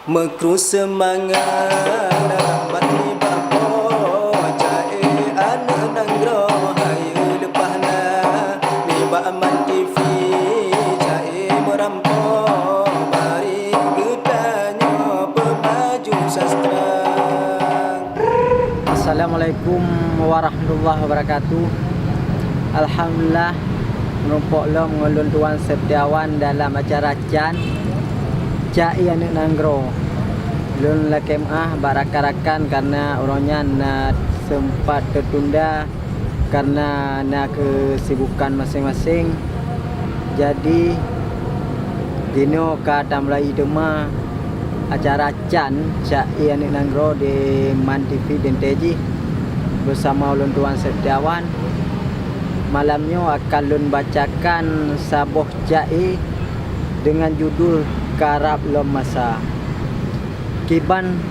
Mekru semangat nak ni bapo jae anak nanggro hayu lepas na ni ba aman TV jae merampo mari gedanyo pemaju sastra. Assalamualaikum warahmatullahi wabarakatuh. Alhamdulillah merumpok lo mengulun Tuan Setiawan dalam acara Can Cai anak nanggro. Lun la kemah barakan karena orangnya nak sempat tertunda karena nak kesibukan masing-masing. Jadi dino kata mulai dema acara Can Cai anak nanggro di Man TV dan TJ bersama ulun Tuan Setiawan. Malamnya akan lun bacakan sabuh cai dengan judul Karab Lom Masa. Kiban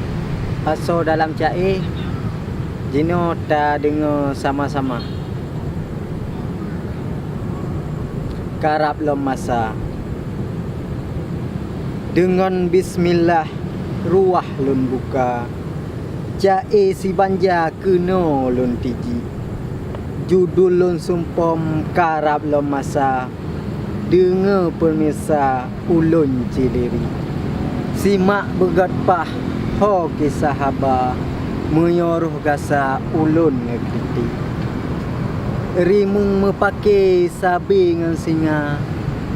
aso dalam cai jino ta dengar sama-sama. Karab Lom Masa. Dengan bismillah ruah lun buka. Cai si banja kena lun tiji. Judul lun sumpom Karab Lom Masa. Dengar permisa ulun ciliri. Simak begatpah ho kisah haba. Menyuruh gasa ulun ngekriti. Rimung mepake sabi ngan singa.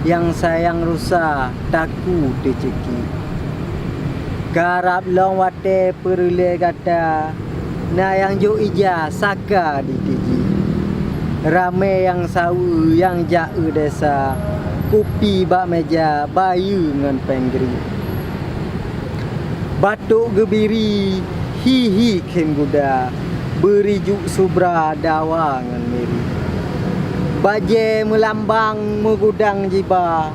Yang sayang rusa taku terceki. Karab long wate perule gata. Na yang jo ija saka di tiji. Ramai yang sawu yang jauh desa. Kopi bak meja bayu ngan penggeri. Batuk gebiri hihi kem guda. Berijuk subra dawa ngan meri. Baje melambang megudang jiba.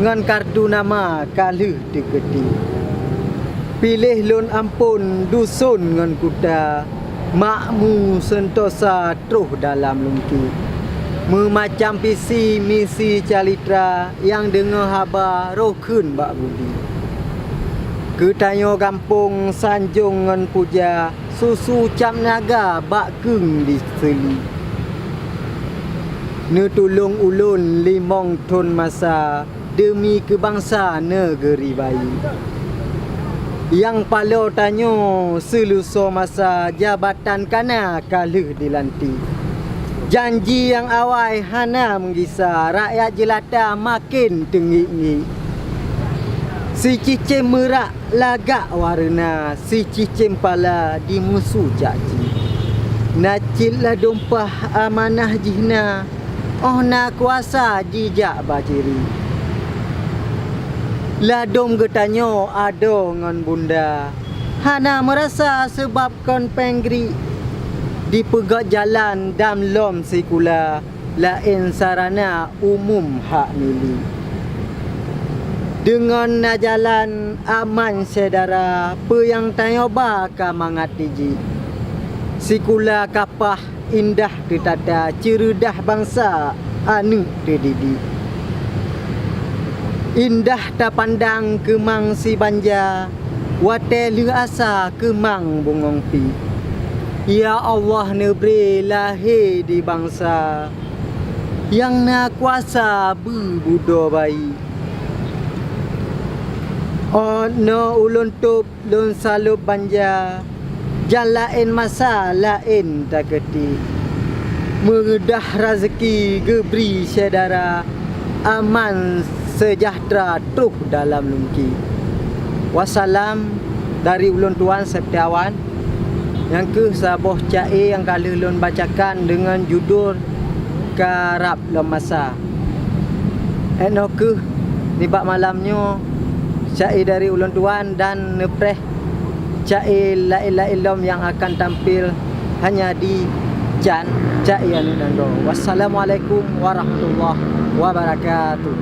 Ngan kartu nama kaluh deketi. Pilih lun ampun dusun ngan kuda. Makmu sentosa truh dalam lungki. Memacam visi misi calitra yang dengar haba rokun bak budi. Ketanyo kampung sanjung ngan puja susu cap naga bak keng di seli. Ne tulung ulun limong ton masa demi kebangsa negeri bayi. Yang palo tanyo seluso masa jabatan kana kaluh dilantik. Janji yang awai hana menggisa rakyat jelata makin tengi-ngi. Si cicim merak lagak warna, si cicim pala di musuh caci. Nacil lah dompah amanah jihna, oh na kuasa jijak baciri. Ladom getanyo ado ngan bunda, hana merasa sebab kon penggri. Di pegat jalan dam lom sikula lain sarana umum hak mili. Dengan na jalan aman sedara pe yang tayoba ka mangat tiji. Sikula kapah indah ditata cerudah bangsa anu tedidi. Indah ta pandang kemang si banja wate lu asa kemang bungong pi. Ya Allah neberi lahir di bangsa yang na kuasa bebudo bayi. Oh no ulun tup lun salub banja jalain masa lain taketi. Meredah rezeki geberi sedara aman sejahtera truh dalam lungki. Wassalam dari ulun Tuan Setiawan. Yang ke sabuh cai yang kali lun bacakan dengan judul Karab Lom Masa. Eno ke ni bak malamnya cai dari ulun Tuan dan nepreh cai lain-lain lom yang akan tampil hanya di Can Cai Anak Nanggro. Wassalamualaikum warahmatullahi wabarakatuh.